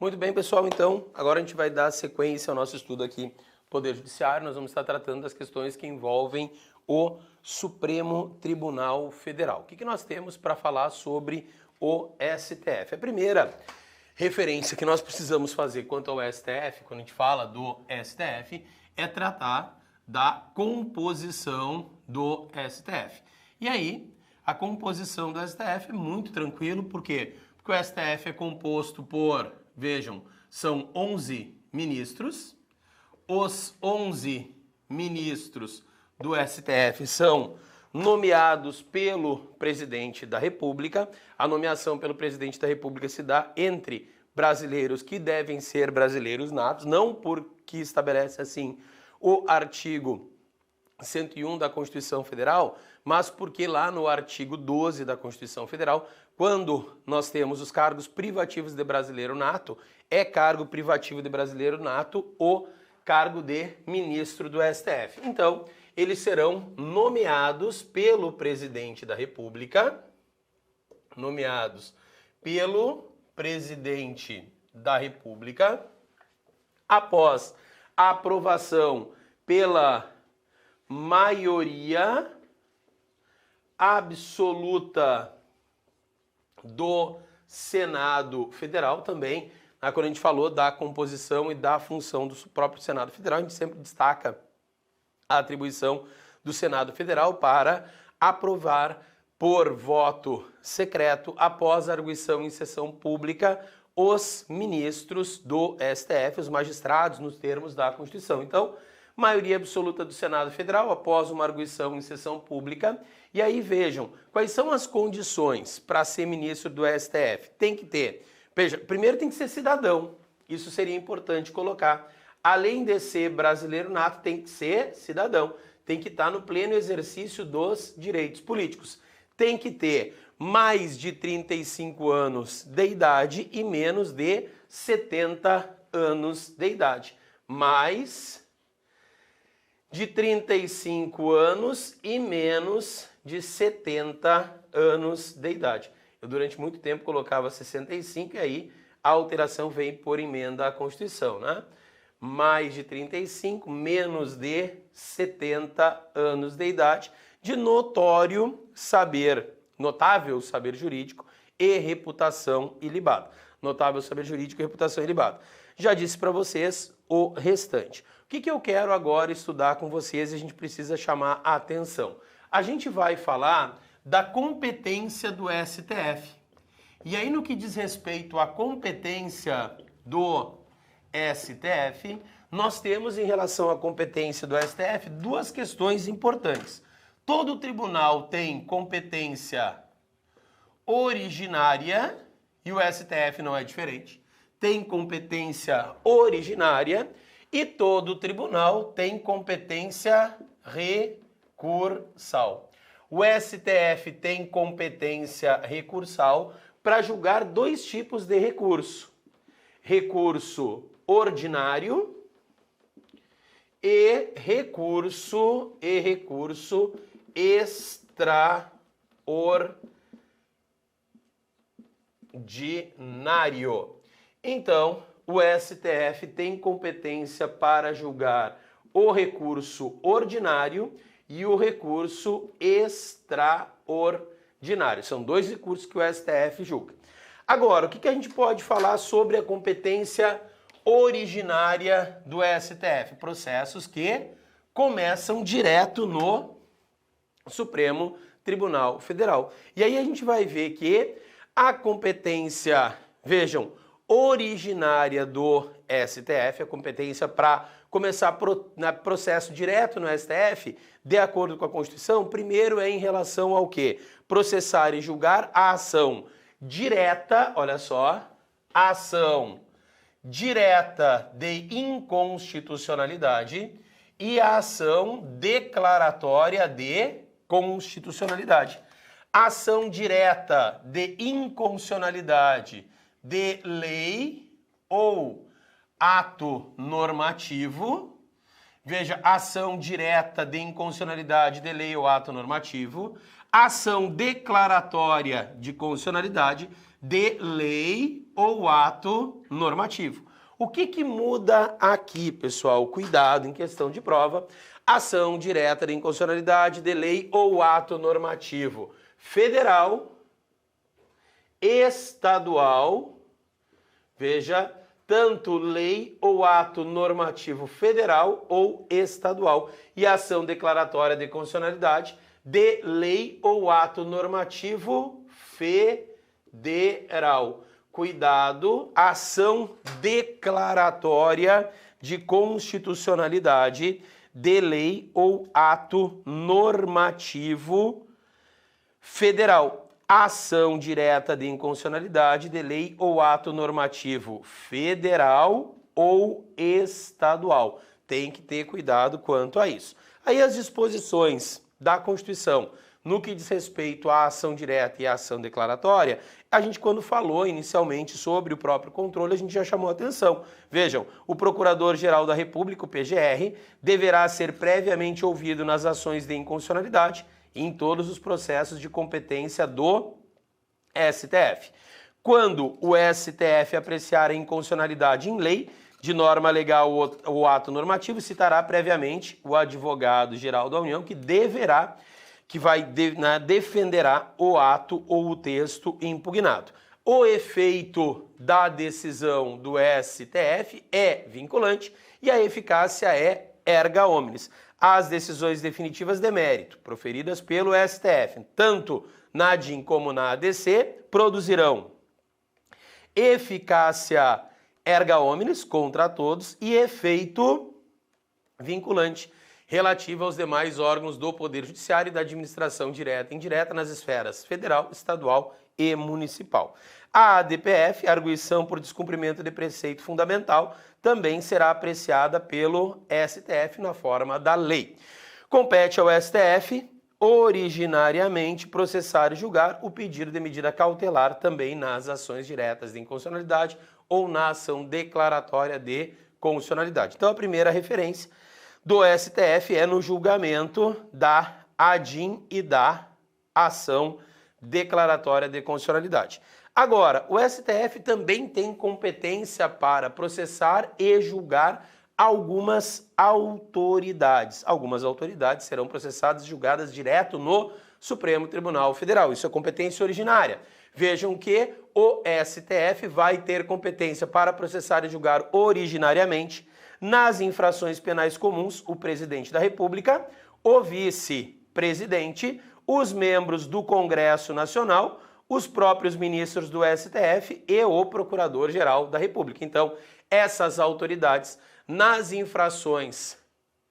Muito bem, pessoal, então agora a gente vai dar sequência ao nosso estudo aqui do Poder Judiciário. Nós vamos estar tratando das questões que envolvem o Supremo Tribunal Federal. O que nós temos para falar sobre o STF? A primeira referência que nós precisamos fazer quanto ao STF, quando a gente fala do STF, é tratar da composição do STF. E aí, a composição do STF é muito tranquilo, por quê? Porque o STF é composto por, vejam, são 11 ministros. Os 11 ministros do STF são nomeados pelo presidente da República. A nomeação pelo presidente da República se dá entre brasileiros que devem ser brasileiros natos, não porque estabelece assim o artigo 101 da Constituição Federal, mas porque lá no artigo 12 da Constituição Federal, quando nós temos os cargos privativos de brasileiro nato, é cargo privativo de brasileiro nato o cargo de ministro do STF. Então, eles serão nomeados pelo presidente da República, após a aprovação pela maioria absoluta do Senado Federal também. Quando a gente falou da composição e da função do próprio Senado Federal, a gente sempre destaca a atribuição do Senado Federal para aprovar por voto secreto, após a arguição em sessão pública, os ministros do STF, os magistrados, nos termos da Constituição. Então, maioria absoluta do Senado Federal, após uma arguição em sessão pública. E aí vejam, quais são as condições para ser ministro do STF? Tem que ter, veja, primeiro tem que ser cidadão, isso seria importante colocar. Além de ser brasileiro nato, tem que ser cidadão, tem que estar no pleno exercício dos direitos políticos. Tem que ter mais de 35 anos de idade e menos de 70 anos de idade. Mais de 35 anos e menos de 70 anos de idade. Eu durante muito tempo colocava 65 e aí a alteração veio por emenda à Constituição, né? Mais de 35, menos de 70 anos de idade, de notável saber jurídico e reputação ilibada. Notável saber jurídico e reputação ilibada. Já disse para vocês o restante. O que eu quero agora estudar com vocês e a gente precisa chamar a atenção? A gente vai falar da competência do STF. E aí, no que diz respeito à competência do STF, nós temos em relação à competência do STF duas questões importantes. Todo tribunal tem competência originária e o STF não é diferente. Tem competência originária e todo tribunal tem competência recursal. O STF tem competência recursal para julgar dois tipos de recurso. Recurso ordinário e recurso extraordinário. Então, o STF tem competência para julgar o recurso ordinário e o recurso extraordinário. São dois recursos que o STF julga. Agora, o que a gente pode falar sobre a competência originária do STF? Processos que começam direto no Supremo Tribunal Federal. E aí a gente vai ver que a competência, vejam, originária do STF, a competência para começar processo direto no STF, de acordo com a Constituição, primeiro é em relação ao quê? Processar e julgar a ação direta, olha só, ação direta de inconstitucionalidade e a ação declaratória de constitucionalidade. Ação direta de inconstitucionalidade de lei ou ato normativo. Veja, ação direta de inconstitucionalidade de lei ou ato normativo. Ação declaratória de constitucionalidade de lei ou ato normativo. O que muda aqui, pessoal? Cuidado em questão de prova. Ação direta de inconstitucionalidade de lei ou ato normativo federal, estadual, veja, tanto lei ou ato normativo federal ou estadual, e ação declaratória de constitucionalidade de lei ou ato normativo federal. Cuidado, ação declaratória de constitucionalidade de lei ou ato normativo federal. Ação direta de inconstitucionalidade de lei ou ato normativo federal ou estadual. Tem que ter cuidado quanto a isso. Aí as disposições da Constituição no que diz respeito à ação direta e à ação declaratória, a gente quando falou inicialmente sobre o próprio controle, a gente já chamou a atenção. Vejam, o Procurador-Geral da República, o PGR, deverá ser previamente ouvido nas ações de inconstitucionalidade e em todos os processos de competência do STF. Quando o STF apreciar a inconstitucionalidade em lei, de norma legal ou ato normativo, citará previamente o advogado-geral da União, defenderá o ato ou o texto impugnado. O efeito da decisão do STF é vinculante e a eficácia é erga omnes. As decisões definitivas de mérito proferidas pelo STF, tanto na DIN como na ADC, produzirão eficácia erga omnes contra todos e efeito vinculante relativa aos demais órgãos do Poder Judiciário e da administração direta e indireta nas esferas federal, estadual e municipal. A ADPF, arguição por descumprimento de preceito fundamental, também será apreciada pelo STF na forma da lei. Compete ao STF, originariamente, processar e julgar o pedido de medida cautelar também nas ações diretas de inconstitucionalidade ou na ação declaratória de constitucionalidade. Então, a primeira referência do STF é no julgamento da ADIM e da ação declaratória de constitucionalidade. Agora, o STF também tem competência para processar e julgar algumas autoridades. Algumas autoridades serão processadas e julgadas direto no Supremo Tribunal Federal. Isso é competência originária. Vejam que o STF vai ter competência para processar e julgar originariamente nas infrações penais comuns, o presidente da República, o vice-presidente, os membros do Congresso Nacional, os próprios ministros do STF e o Procurador-Geral da República. Então, essas autoridades, nas infrações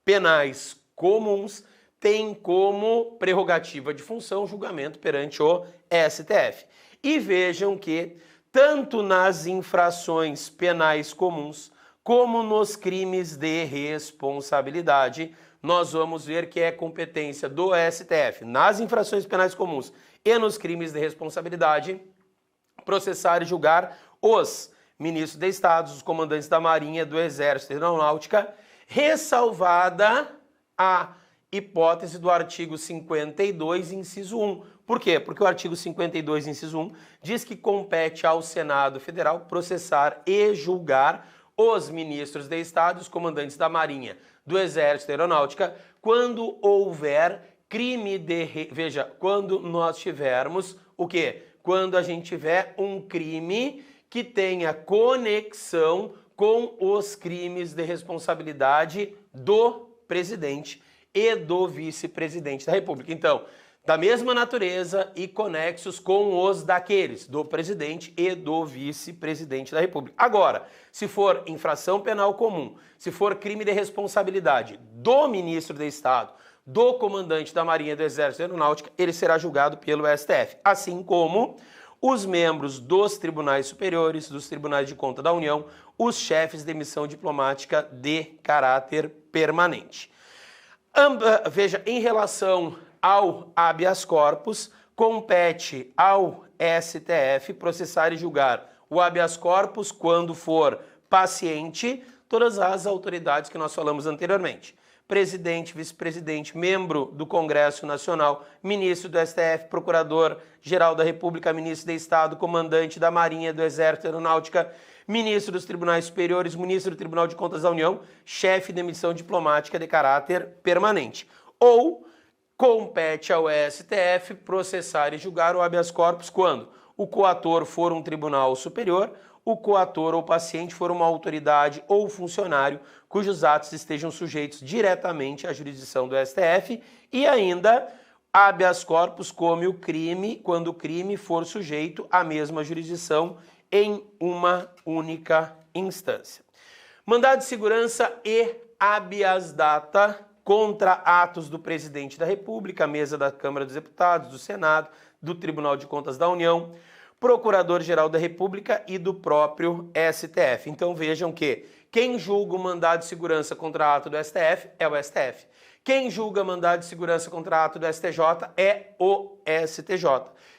penais comuns, têm como prerrogativa de função julgamento perante o STF. E vejam que, tanto nas infrações penais comuns, como nos crimes de responsabilidade, nós vamos ver que é competência do STF, nas infrações penais comuns e nos crimes de responsabilidade, processar e julgar os ministros de Estado, os comandantes da Marinha, do Exército e da Aeronáutica, ressalvada a hipótese do artigo 52, inciso 1. Por quê? Porque o artigo 52, inciso 1, diz que compete ao Senado Federal processar e julgar os ministros de Estado, os comandantes da Marinha, do Exército e da Aeronáutica, quando houver crime de... Veja, quando nós tivermos o quê? Quando a gente tiver um crime que tenha conexão com os crimes de responsabilidade do presidente e do vice-presidente da República. Então, da mesma natureza e conexos com os daqueles, do presidente e do vice-presidente da República. Agora, se for infração penal comum, se for crime de responsabilidade do ministro de Estado, do comandante da Marinha, do Exército e da Aeronáutica, ele será julgado pelo STF, assim como os membros dos tribunais superiores, dos tribunais de conta da União, os chefes de missão diplomática de caráter permanente. Veja, em relação ao habeas corpus, compete ao STF processar e julgar o habeas corpus quando for paciente todas as autoridades que nós falamos anteriormente. presidente, vice-presidente, membro do Congresso Nacional, ministro do STF, procurador-geral da República, ministro de Estado, comandante da Marinha, do Exército, Aeronáutica, ministro dos Tribunais Superiores, ministro do Tribunal de Contas da União, chefe de missão diplomática de caráter permanente. Ou compete ao STF processar e julgar o habeas corpus quando o coator for um tribunal superior, o coator ou paciente for uma autoridade ou funcionário cujos atos estejam sujeitos diretamente à jurisdição do STF e ainda habeas corpus come o crime quando o crime for sujeito à mesma jurisdição em uma única instância. Mandado de segurança e habeas data contra atos do presidente da República, mesa da Câmara dos Deputados, do Senado, do Tribunal de Contas da União, Procurador-Geral da República e do próprio STF. Então vejam que quem julga o mandado de segurança contra ato do STF é o STF. Quem julga mandado de segurança contra ato do STJ é o STJ.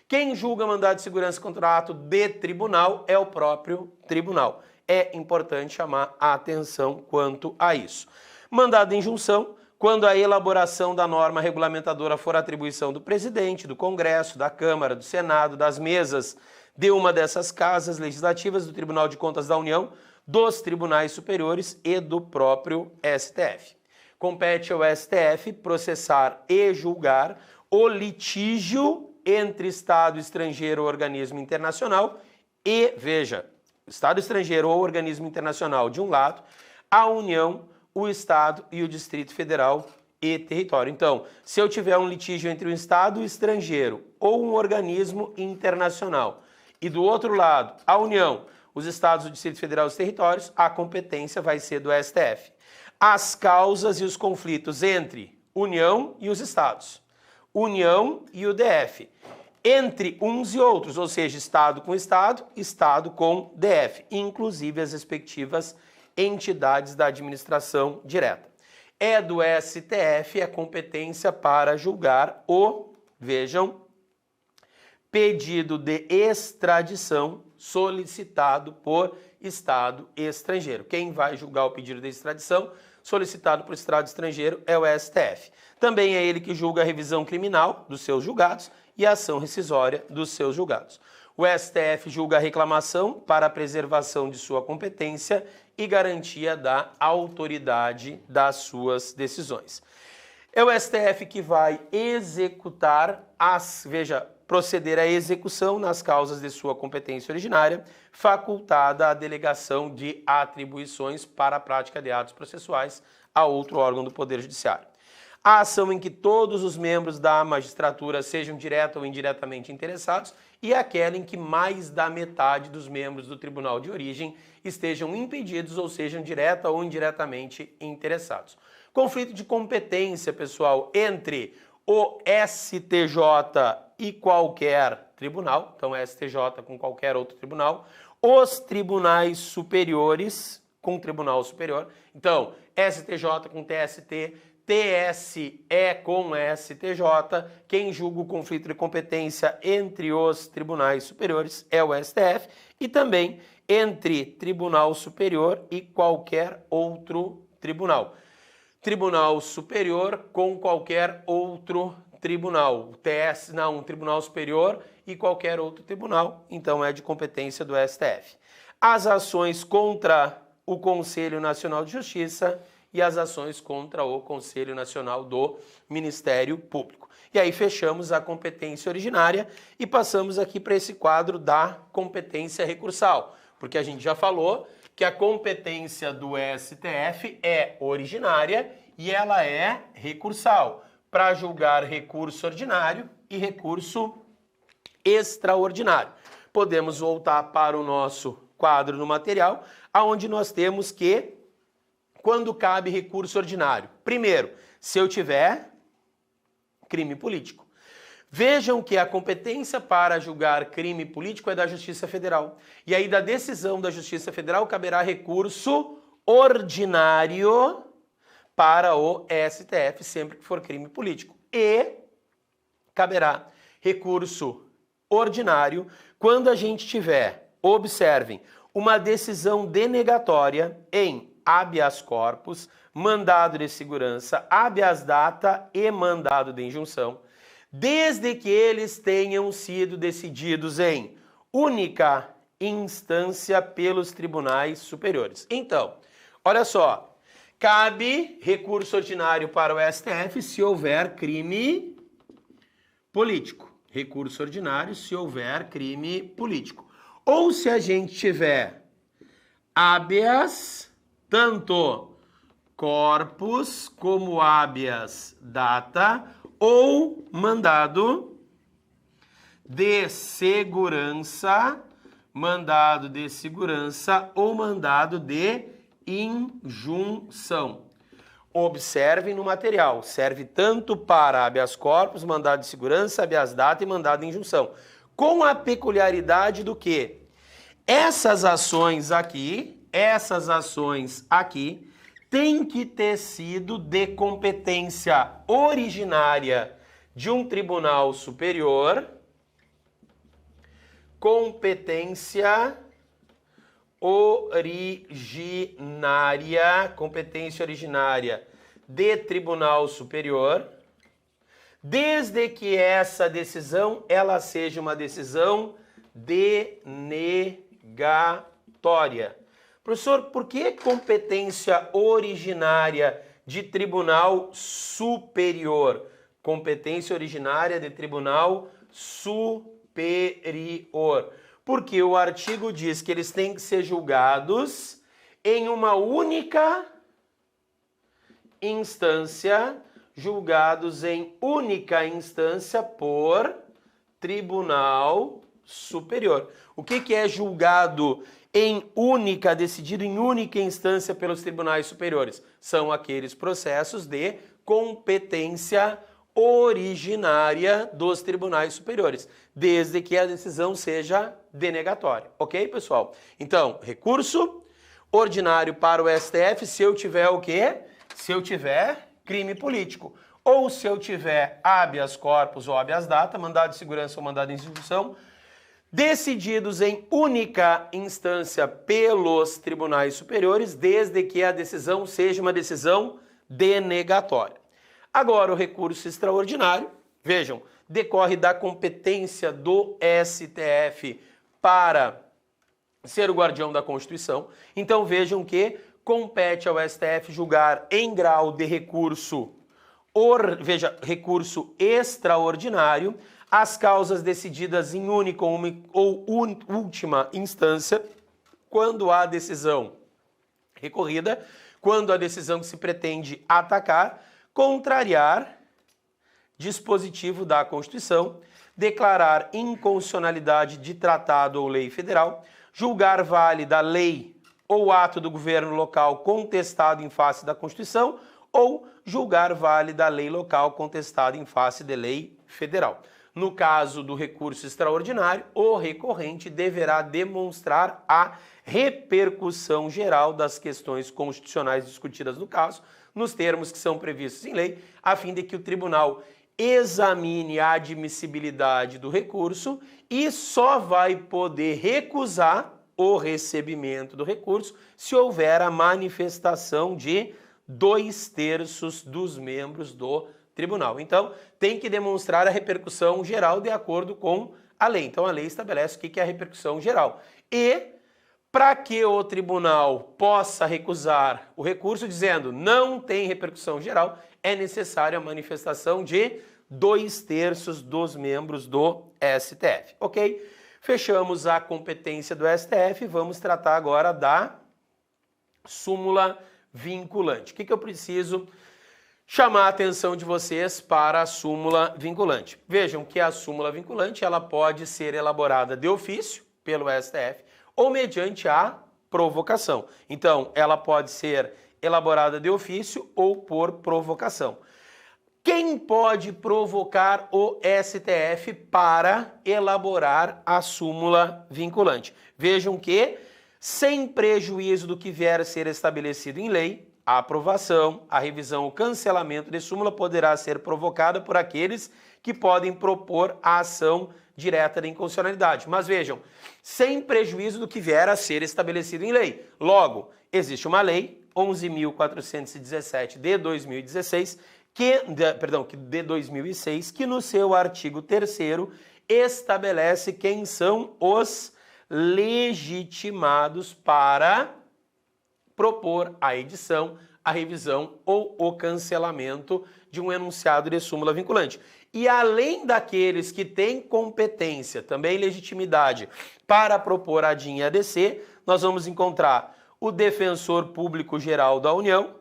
Quem julga mandado de segurança contra ato de tribunal é o próprio tribunal. É importante chamar a atenção quanto a isso. Mandado de injunção, quando a elaboração da norma regulamentadora for atribuição do presidente, do Congresso, da Câmara, do Senado, das mesas de uma dessas casas legislativas, do Tribunal de Contas da União, dos Tribunais Superiores e do próprio STF. Compete ao STF processar e julgar o litígio entre Estado estrangeiro ou organismo internacional e, veja, Estado estrangeiro ou organismo internacional de um lado, a União, o Estado e o Distrito Federal e território. Então, se eu tiver um litígio entre um Estado estrangeiro ou um organismo internacional e do outro lado, a União, os Estados, o Distrito Federal e os territórios, a competência vai ser do STF. As causas e os conflitos entre União e os Estados, União e o DF, entre uns e outros, ou seja, Estado com Estado, Estado com DF, inclusive as respectivas entidades da administração direta. É do STF a competência para julgar o, vejam, pedido de extradição solicitado por Estado estrangeiro. Quem vai julgar o pedido de extradição solicitado por Estado estrangeiro é o STF. Também é ele que julga a revisão criminal dos seus julgados e a ação rescisória dos seus julgados. O STF julga a reclamação para a preservação de sua competência e garantia da autoridade das suas decisões. É o STF que vai executar proceder à execução nas causas de sua competência originária, facultada a delegação de atribuições para a prática de atos processuais a outro órgão do Poder Judiciário. A ação em que todos os membros da magistratura sejam direta ou indiretamente interessados e aquela em que mais da metade dos membros do tribunal de origem estejam impedidos ou sejam direta ou indiretamente interessados. Conflito de competência, pessoal, entre o STJ e qualquer tribunal, então STJ com qualquer outro tribunal, os tribunais superiores com tribunal superior, então STJ com TST, TSE com STJ, quem julga o conflito de competência entre os tribunais superiores é o STF e também entre Tribunal Superior e qualquer outro tribunal. Tribunal Superior com qualquer outro tribunal. Um Tribunal Superior e qualquer outro tribunal, então é de competência do STF. As ações contra o Conselho Nacional de Justiça e as ações contra o Conselho Nacional do Ministério Público. E aí fechamos a competência originária e passamos aqui para esse quadro da competência recursal, porque a gente já falou que a competência do STF é originária e ela é recursal, para julgar recurso ordinário e recurso extraordinário. Podemos voltar para o nosso quadro no material, onde nós temos que quando cabe recurso ordinário. Primeiro, se eu tiver crime político. Vejam que a competência para julgar crime político é da Justiça Federal. E aí, da decisão da Justiça Federal, caberá recurso ordinário para o STF, sempre que for crime político. E caberá recurso ordinário quando a gente tiver, observem, uma decisão denegatória em habeas corpus, mandado de segurança, habeas data e mandado de injunção, desde que eles tenham sido decididos em única instância pelos tribunais superiores. Então, olha só, cabe recurso ordinário para o STF se houver crime político. Recurso ordinário se houver crime político. Ou se a gente tiver habeas, tanto corpus como habeas data, ou mandado de segurança, ou mandado de injunção. Observem no material, serve tanto para habeas corpus, mandado de segurança, habeas data e mandado de injunção. Com a peculiaridade do que essas ações aqui, têm que ter sido de competência originária de um tribunal superior, competência originária de tribunal superior, desde que essa decisão ela seja uma decisão denegatória. Professor, por que competência originária de tribunal superior? Competência originária de tribunal superior. Porque o artigo diz que eles têm que ser julgados em uma única instância, por tribunal superior. O que é julgado em única, decidido em única instância pelos tribunais superiores? São aqueles processos de competência originária dos tribunais superiores, desde que a decisão seja denegatória. Ok, pessoal? Então, recurso ordinário para o STF se eu tiver o quê? Se eu tiver crime político. Ou se eu tiver habeas corpus ou habeas data, mandado de segurança ou mandado de injunção, decididos em única instância pelos tribunais superiores, desde que a decisão seja uma decisão denegatória. Agora, o recurso extraordinário, vejam, decorre da competência do STF para ser o guardião da Constituição. Então, vejam que compete ao STF julgar em grau de recurso, recurso extraordinário, as causas decididas em única ou última instância, quando há decisão recorrida, quando a decisão que se pretende atacar contrariar dispositivo da Constituição, declarar inconstitucionalidade de tratado ou lei federal, julgar válida lei ou ato do governo local contestado em face da Constituição ou julgar válida lei local contestada em face de lei federal. No caso do recurso extraordinário, o recorrente deverá demonstrar a repercussão geral das questões constitucionais discutidas no caso, nos termos que são previstos em lei, a fim de que o tribunal examine a admissibilidade do recurso e só vai poder recusar o recebimento do recurso se houver a manifestação de 2/3 dos membros do tribunal. Então, tem que demonstrar a repercussão geral de acordo com a lei. Então, a lei estabelece o que é a repercussão geral. E, para que o tribunal possa recusar o recurso, dizendo não tem repercussão geral, é necessária a manifestação de 2/3 dos membros do STF. Ok? Fechamos a competência do STF, vamos tratar agora da súmula vinculante. O que eu preciso chamar a atenção de vocês para a súmula vinculante? Vejam que a súmula vinculante ela pode ser elaborada de ofício pelo STF ou mediante a provocação. Então, ela pode ser elaborada de ofício ou por provocação. Quem pode provocar o STF para elaborar a súmula vinculante? Vejam que, sem prejuízo do que vier a ser estabelecido em lei, a aprovação, a revisão, o cancelamento de súmula poderá ser provocada por aqueles que podem propor a ação direta de inconstitucionalidade. Mas vejam, sem prejuízo do que vier a ser estabelecido em lei. Logo, existe uma lei, 11.417 de 2016, de 2006, que no seu artigo 3º estabelece quem são os legitimados para propor a edição, a revisão ou o cancelamento de um enunciado de súmula vinculante. E além daqueles que têm competência, também legitimidade, para propor a DIN e a ADC, nós vamos encontrar o Defensor Público Geral da União,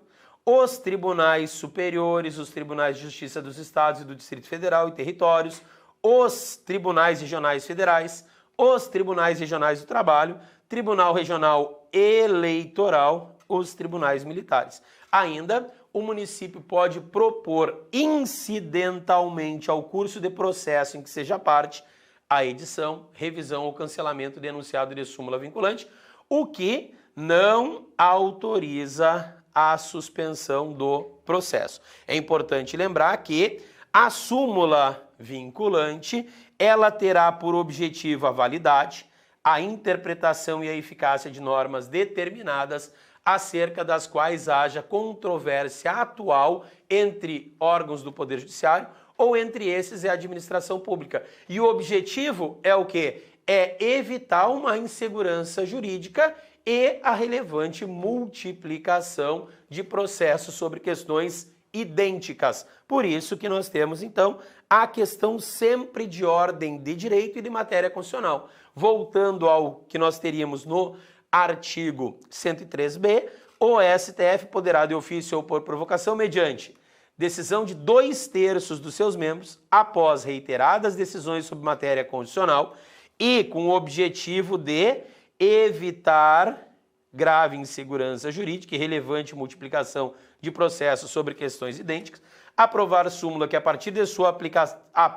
os tribunais superiores, os tribunais de justiça dos estados e do Distrito Federal e territórios, os tribunais regionais federais, os tribunais regionais do trabalho, Tribunal Regional Eleitoral, os tribunais militares. Ainda, o município pode propor incidentalmente ao curso de processo em que seja parte a edição, revisão ou cancelamento do enunciado de súmula vinculante, o que não autoriza a suspensão do processo. É importante lembrar que a súmula vinculante, ela terá por objetivo a validade, a interpretação e a eficácia de normas determinadas acerca das quais haja controvérsia atual entre órgãos do Poder Judiciário ou entre esses e a administração pública. E o objetivo é o quê? É evitar uma insegurança jurídica e a relevante multiplicação de processos sobre questões idênticas. Por isso que nós temos, então, a questão sempre de ordem de direito e de matéria constitucional. Voltando ao que nós teríamos no artigo 103b, o STF poderá de ofício ou por provocação mediante decisão de 2/3 dos seus membros, após reiteradas decisões sobre matéria constitucional e com o objetivo de evitar grave insegurança jurídica e relevante multiplicação de processos sobre questões idênticas, aprovar súmula que a partir de sua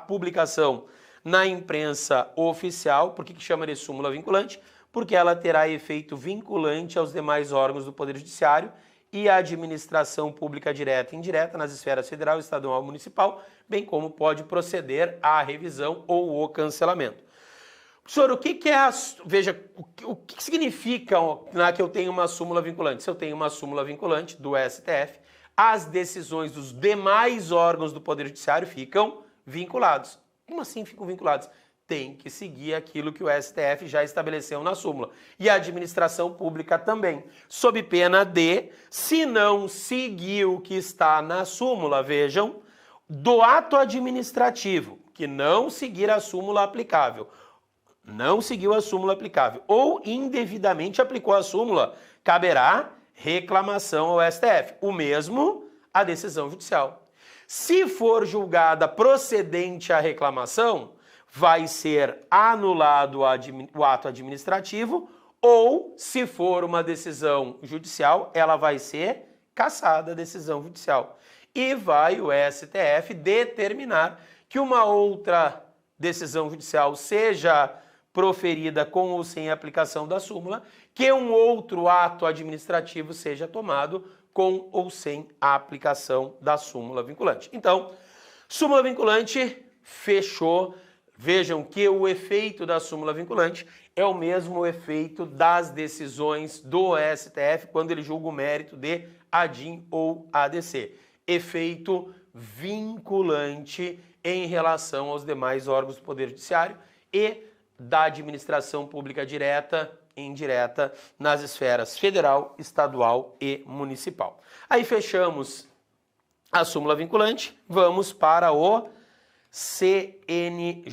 publicação na imprensa oficial, por que chama de súmula vinculante? Porque ela terá efeito vinculante aos demais órgãos do Poder Judiciário e à administração pública direta e indireta nas esferas federal, estadual e municipal, bem como pode proceder à revisão ou o cancelamento. Professor, o que é a... Veja, o que significa que eu tenho uma súmula vinculante? Se eu tenho uma súmula vinculante do STF, as decisões dos demais órgãos do Poder Judiciário ficam vinculados. Como assim ficam vinculados? Tem que seguir aquilo que o STF já estabeleceu na súmula. E a administração pública também, sob pena de, se não seguir o que está na súmula, vejam, do ato administrativo, que não seguir a súmula aplicável, não seguiu a súmula aplicável ou indevidamente aplicou a súmula, caberá reclamação ao STF. O mesmo a decisão judicial. Se for julgada procedente a reclamação, vai ser anulado o ato administrativo ou, se for uma decisão judicial, ela vai ser cassada a decisão judicial. E vai o STF determinar que uma outra decisão judicial seja proferida com ou sem aplicação da súmula, que um outro ato administrativo seja tomado com ou sem a aplicação da súmula vinculante. Então, súmula vinculante, fechou. Vejam que o efeito da súmula vinculante é o mesmo efeito das decisões do STF quando ele julga o mérito de ADIM ou ADC. Efeito vinculante em relação aos demais órgãos do Poder Judiciário e da administração pública direta e indireta nas esferas federal, estadual e municipal. Aí fechamos a súmula vinculante, vamos para o CNJ,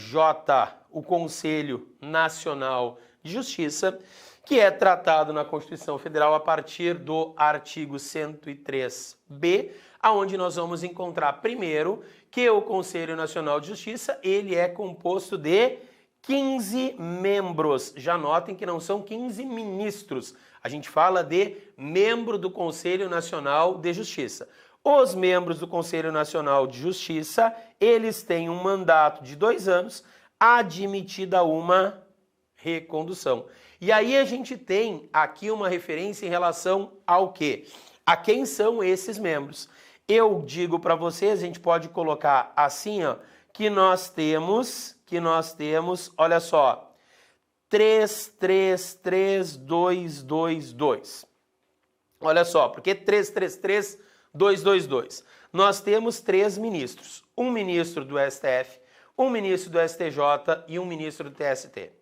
o Conselho Nacional de Justiça, que é tratado na Constituição Federal a partir do artigo 103b, aonde nós vamos encontrar primeiro que o Conselho Nacional de Justiça, ele é composto de 15 membros. Já notem que não são 15 ministros. A gente fala de membro do Conselho Nacional de Justiça. Os membros do Conselho Nacional de Justiça, eles têm um mandato de 2 anos, admitida uma recondução. E aí a gente tem aqui uma referência em relação ao quê? A quem são esses membros? Eu digo para vocês, a gente pode colocar assim, ó, que nós temos, olha só, 3, 3, 3, 2, 2, 2. Olha só, porque 333, 222. Nós temos 3 ministros. Um ministro do STF, um ministro do STJ e um ministro do TST.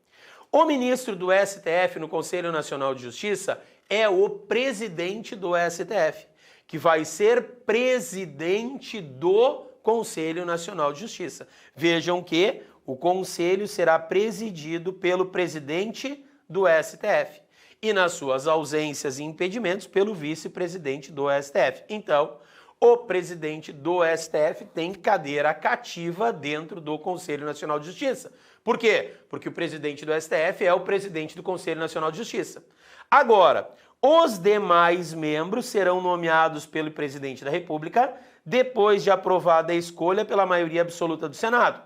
O ministro do STF no Conselho Nacional de Justiça é o presidente do STF, que vai ser presidente do Conselho Nacional de Justiça. Vejam que o Conselho será presidido pelo presidente do STF e, nas suas ausências e impedimentos, pelo vice-presidente do STF. Então, o presidente do STF tem cadeira cativa dentro do Conselho Nacional de Justiça. Por quê? Porque o presidente do STF é o presidente do Conselho Nacional de Justiça. Agora, os demais membros serão nomeados pelo presidente da República depois de aprovada a escolha pela maioria absoluta do Senado.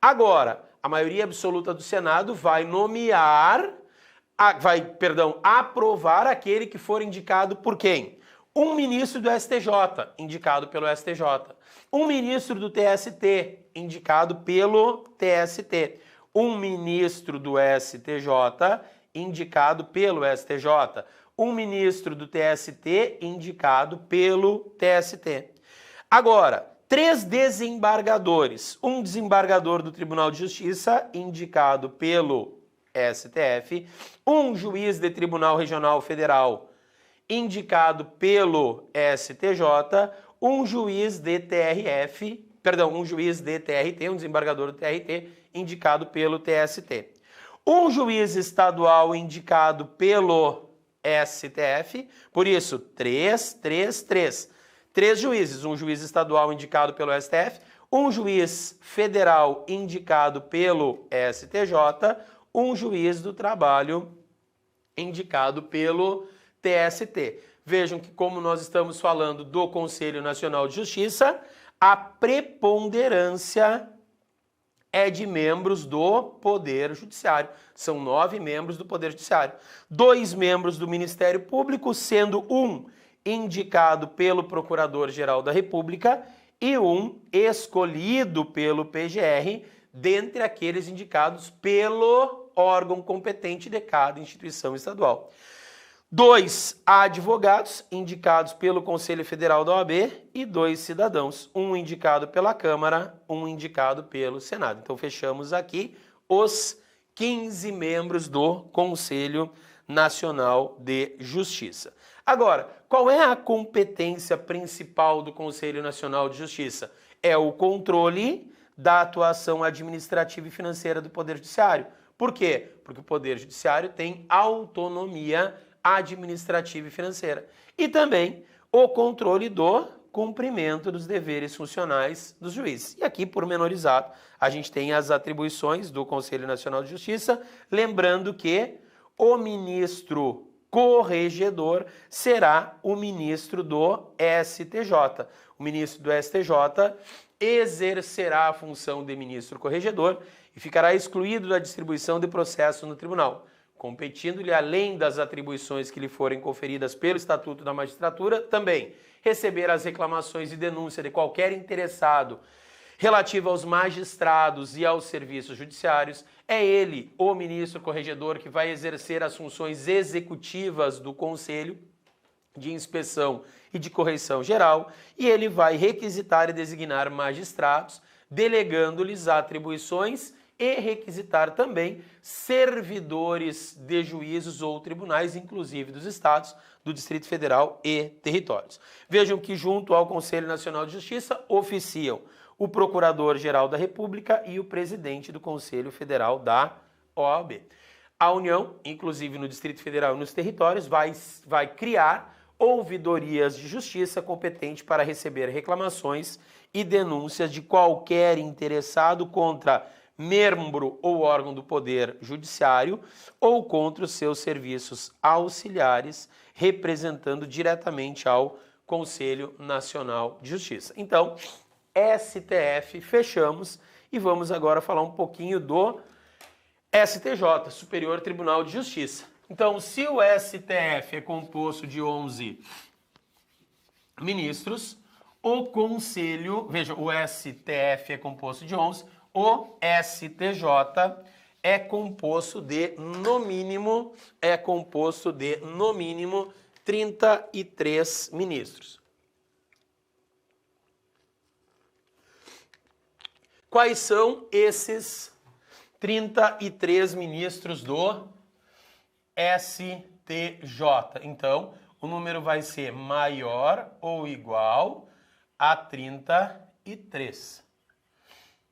Agora, a maioria absoluta do Senado vai aprovar aquele que for indicado por quem? Um ministro do STJ, indicado pelo STJ. Um ministro do TST, indicado pelo TST. Um ministro do STJ, indicado pelo STJ. Um ministro do TST, indicado pelo TST. Agora, 3 desembargadores. Um desembargador do Tribunal de Justiça, indicado pelo STF. Um juiz de Tribunal Regional Federal, indicado pelo STJ. Um juiz de TRT, um desembargador do TRT, indicado pelo TST. Um juiz estadual indicado pelo STF, por isso, 3. 3 juízes, um juiz estadual indicado pelo STF, um juiz federal indicado pelo STJ, um juiz do trabalho indicado pelo TST. Vejam que, como nós estamos falando do Conselho Nacional de Justiça, a preponderância é de membros do Poder Judiciário. São 9 membros do Poder Judiciário. 2 membros do Ministério Público, sendo um indicado pelo Procurador-Geral da República e um escolhido pelo PGR, dentre aqueles indicados pelo órgão competente de cada instituição estadual. 2 advogados indicados pelo Conselho Federal da OAB e 2 cidadãos, um indicado pela Câmara, um indicado pelo Senado. Então fechamos aqui os 15 membros do Conselho Nacional de Justiça. Agora, qual é a competência principal do Conselho Nacional de Justiça? É o controle da atuação administrativa e financeira do Poder Judiciário. Por quê? Porque o Poder Judiciário tem autonomia administrativa e financeira. E também o controle do cumprimento dos deveres funcionais dos juízes. E aqui, pormenorizado, a gente tem as atribuições do Conselho Nacional de Justiça, lembrando que o ministro corregedor será o ministro do STJ. O ministro do STJ exercerá a função de ministro corregedor e ficará excluído da distribuição de processos no tribunal, competindo-lhe, além das atribuições que lhe forem conferidas pelo Estatuto da Magistratura, também receber as reclamações e denúncia de qualquer interessado relativa aos magistrados e aos serviços judiciários. É ele, o ministro corregedor, que vai exercer as funções executivas do Conselho de inspeção e de correição geral, e ele vai requisitar e designar magistrados, delegando-lhes atribuições e requisitar também servidores de juízos ou tribunais, inclusive dos estados, do Distrito Federal e territórios. Vejam que junto ao Conselho Nacional de Justiça oficiam o Procurador-Geral da República e o presidente do Conselho Federal da OAB. A União, inclusive no Distrito Federal e nos territórios, vai criar ouvidorias de justiça competente para receber reclamações e denúncias de qualquer interessado contra membro ou órgão do Poder Judiciário ou contra os seus serviços auxiliares, representando diretamente ao Conselho Nacional de Justiça. Então, STF, fechamos, e vamos agora falar um pouquinho do STJ, Superior Tribunal de Justiça. Então, se o STF é composto de 11 ministros, o Conselho, veja, o STF é composto de 11, o STJ é composto de, no mínimo, 33 ministros. Quais são esses 33 ministros do STJ? Então, o número vai ser maior ou igual a 33.